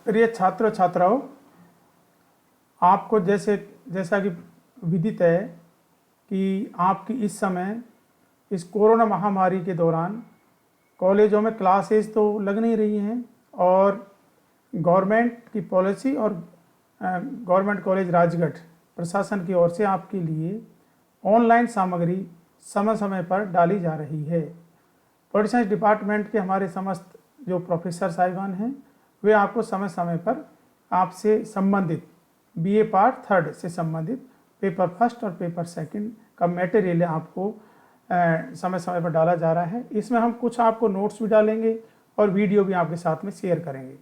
प्रिय छात्रों छात्राओं, आपको जैसा कि विदित है कि आपकी इस समय इस कोरोना महामारी के दौरान कॉलेजों में क्लासेस तो लग नहीं रही हैं और गवर्नमेंट की पॉलिसी और गवर्नमेंट कॉलेज राजगढ़ प्रशासन की ओर से आपके लिए ऑनलाइन सामग्री समय समय पर डाली जा रही है। पॉलिटिकल साइंस डिपार्टमेंट के हमारे समस्त जो प्रोफेसर साहिबान हैं वे आपको समय समय पर आपसे संबंधित बीए पार्ट 3 से संबंधित पेपर फर्स्ट और पेपर सेकंड का मटेरियल आपको समय समय पर डाला जा रहा है। इसमें हम कुछ आपको नोट्स भी डालेंगे और वीडियो भी आपके साथ में शेयर करेंगे।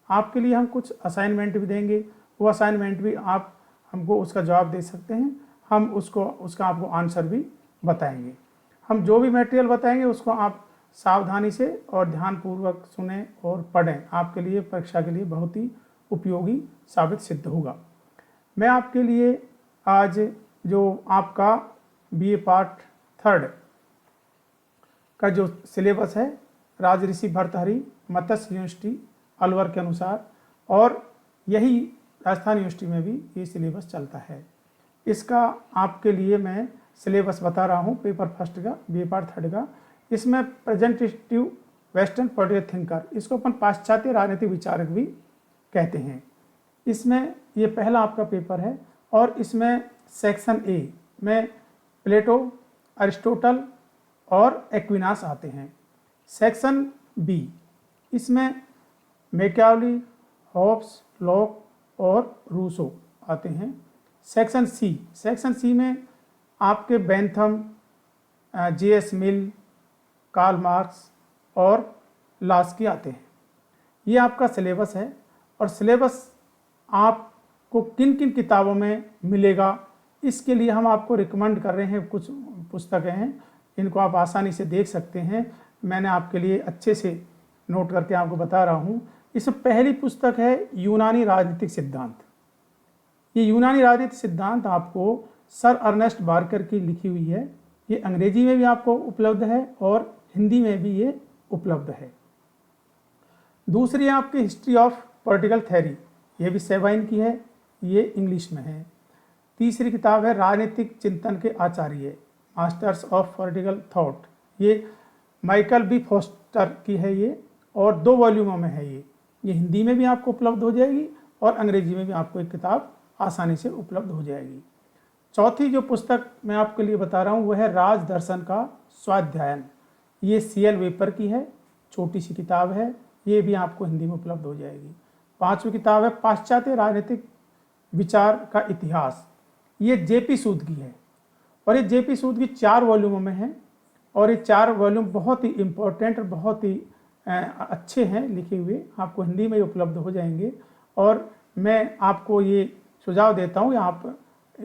आपके लिए हम कुछ असाइनमेंट भी देंगे, वो असाइनमेंट भी आप हमको उसका जवाब दे सकते हैं, हम उसका आपको आंसर भी बताएंगे। हम जो भी मटेरियल बताएंगे उसको आप सावधानी से और ध्यानपूर्वक सुने और पढ़ें, आपके लिए परीक्षा के लिए बहुत ही उपयोगी साबित सिद्ध होगा। मैं आपके लिए आज जो आपका बीए पार्ट 3 का जो सिलेबस है राजऋषि भर्तृहरि मत्स्य यूनिवर्सिटी अलवर के अनुसार, और यही राजस्थान यूनिवर्सिटी में भी ये सिलेबस चलता है, इसका आपके लिए मैं सिलेबस बता रहा हूँ पेपर फर्स्ट का बीए पार्ट 3 का। इसमें प्रेजेंटेटिव वेस्टर्न पॉलिटिकल थिंकर, इसको अपन पाश्चात्य राजनीतिक विचारक भी कहते हैं। इसमें ये पहला आपका पेपर है और इसमें सेक्शन ए में प्लेटो, अरिस्टोटल और एक्विनास आते हैं। सेक्शन बी इसमें मैकियावेली, हॉब्स, लॉक और रूसो आते हैं। सेक्शन सी में आपके बेंथम, जे.एस. मिल, कार्ल मार्क्स और लास्की आते हैं। ये आपका सिलेबस है और सिलेबस आपको किन किन किताबों में मिलेगा इसके लिए हम आपको रिकमेंड कर रहे हैं। कुछ पुस्तकें हैं, इनको आप आसानी से देख सकते हैं, मैंने आपके लिए अच्छे से नोट करके आपको बता रहा हूँ। इसमें पहली पुस्तक है यूनानी राजनीतिक सिद्धांत। ये यूनानी राजनीतिक सिद्धांत आपको सर अर्नेस्ट बार्कर की लिखी हुई है। ये अंग्रेजी में भी आपको उपलब्ध है और हिंदी में भी ये उपलब्ध है। दूसरी आपकी हिस्ट्री ऑफ पॉलिटिकल थ्योरी, ये भी सेवाइन की है, ये इंग्लिश में है। तीसरी किताब है राजनीतिक चिंतन के आचार्य, मास्टर्स ऑफ पॉलिटिकल थॉट, ये माइकल बी फोस्टर की है ये, और 2 वॉल्यूमों में है ये हिंदी में भी आपको उपलब्ध हो जाएगी और अंग्रेजी में भी आपको एक किताब आसानी से उपलब्ध हो जाएगी। चौथी जो पुस्तक मैं आपके लिए बता रहा हूँ वह है राज दर्शन का स्वाध्यायन, ये CL वेपर की है, छोटी सी किताब है, ये भी आपको हिंदी में उपलब्ध हो जाएगी। 5वीं किताब है पाश्चात्य राजनीतिक विचार का इतिहास, ये JP सूद की है और ये JP सूद की 4 वॉल्यूमों में है और ये 4 वॉल्यूम बहुत ही इम्पोर्टेंट और बहुत ही अच्छे हैं लिखे हुए, आपको हिंदी में उपलब्ध हो जाएंगे। और मैं आपको ये सुझाव देता हूँ कि आप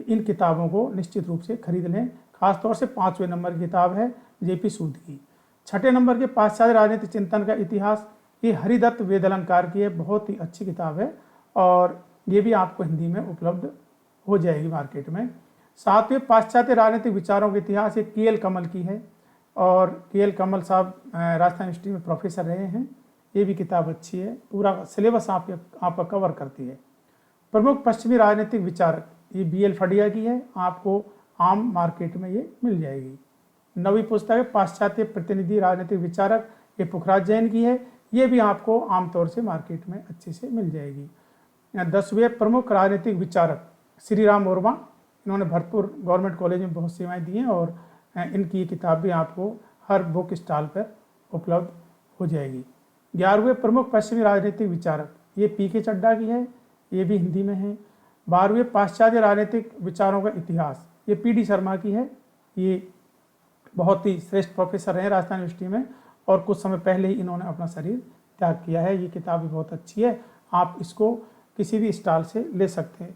इन किताबों को निश्चित रूप से खरीद लें। खासतौर से 5वें नंबर की किताब है JP सूद की। 6ठे नंबर के पाश्चात्य राजनीतिक चिंतन का इतिहास, ये हरिदत्त वेदालंकार की है, बहुत ही अच्छी किताब है और ये भी आपको हिंदी में उपलब्ध हो जाएगी मार्केट में। 7वें पाश्चात्य राजनीतिक विचारों के इतिहास, ये KL कमल की है और KL कमल साहब राजस्थान यूनिवर्सिटी में प्रोफेसर रहे हैं, ये भी किताब अच्छी है, पूरा सिलेबस आपका कवर करती है। प्रमुख पश्चिमी राजनीतिक विचारक, ये BL फडिया की है, आपको आम मार्केट में ये मिल जाएगी। 9वीं पुस्तक है पाश्चात्य प्रतिनिधि राजनीतिक विचारक, ये पुखराज जैन की है, ये भी आपको आमतौर से मार्केट में अच्छे से मिल जाएगी। 10वें प्रमुख राजनीतिक विचारक श्री राम वर्मा, इन्होंने भरतपुर गवर्नमेंट कॉलेज में बहुत सेवाएं दी हैं और इनकी ये किताब भी आपको हर बुक स्टॉल पर उपलब्ध हो जाएगी। 11वें प्रमुख पश्चिमी राजनीतिक विचारक, ये PK चड्डा की है, ये भी हिंदी में है। 12वें पाश्चात्य राजनीतिक विचारों का इतिहास, ये PD शर्मा की है, ये बहुत ही श्रेष्ठ प्रोफेसर रहे राजस्थान यूनिवर्सिटी में और कुछ समय पहले ही इन्होंने अपना शरीर त्याग किया है। ये किताब भी बहुत अच्छी है, आप इसको किसी भी स्टॉल से ले सकते हैं।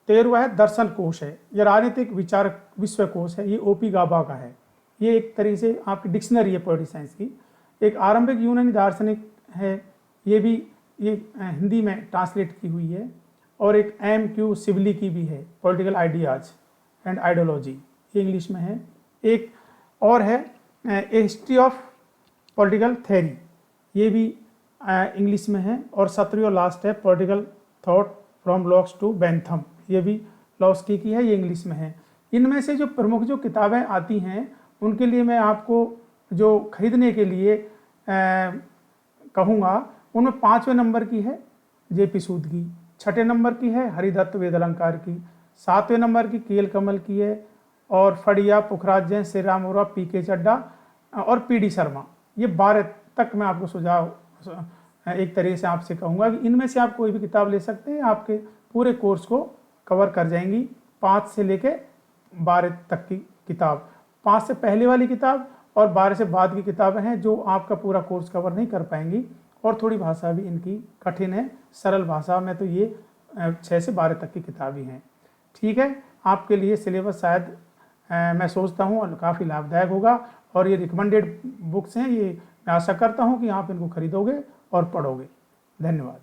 13वां है दर्शन कोश है, यह राजनीतिक विचारक विश्वकोश है, ये OP गाबा का है, ये एक तरीके से आपकी डिक्शनरी है पॉलिटिकल साइंस की। एक आरंभिक यूनानी दार्शनिक है, ये भी ये हिंदी में ट्रांसलेट की हुई है। और एक M.Q. सिवली की भी है, पॉलिटिकल आइडियाज एंड आइडियोलॉजी, ये इंग्लिश में है। एक और है ए हिस्ट्री ऑफ पॉलिटिकल थ्योरी, ये भी इंग्लिश में है, और 17वीं और लास्ट है political thought from Locke's to Bentham, ये भी लॉस्की की है, ये इंग्लिश में है। इनमें से जो प्रमुख जो किताबें आती हैं उनके लिए मैं आपको जो खरीदने के लिए कहूँगा, उनमें 5वें नंबर की है जेपी सूद की, 6ठे नंबर की है हरिदत्त वेद अलंकार की, 7वें नंबर की केएल कमल की है, और फड़िया, पुखराज जैन, श्री राम ओरा, पीके चड्डा और पीडी शर्मा। ये 12 तक मैं आपको सुझाव एक तरीके से आपसे कहूँगा कि इनमें से आप कोई भी किताब ले सकते हैं, आपके पूरे कोर्स को कवर कर जाएंगी। 5 से लेके 12 तक की किताब, 5 से पहले वाली किताब और 12 से बाद की किताबें हैं जो आपका पूरा कोर्स कवर नहीं कर पाएंगी, और थोड़ी भाषा भी इनकी कठिन है, सरल भाषा में तो ये 6 से 12 तक की किताबें हैं। ठीक है, आपके लिए सिलेबस शायद मैं सोचता हूँ काफ़ी लाभदायक होगा, और ये रिकमेंडेड बुक्स हैं, ये मैं आशा करता हूँ कि आप इनको खरीदोगे और पढ़ोगे। धन्यवाद।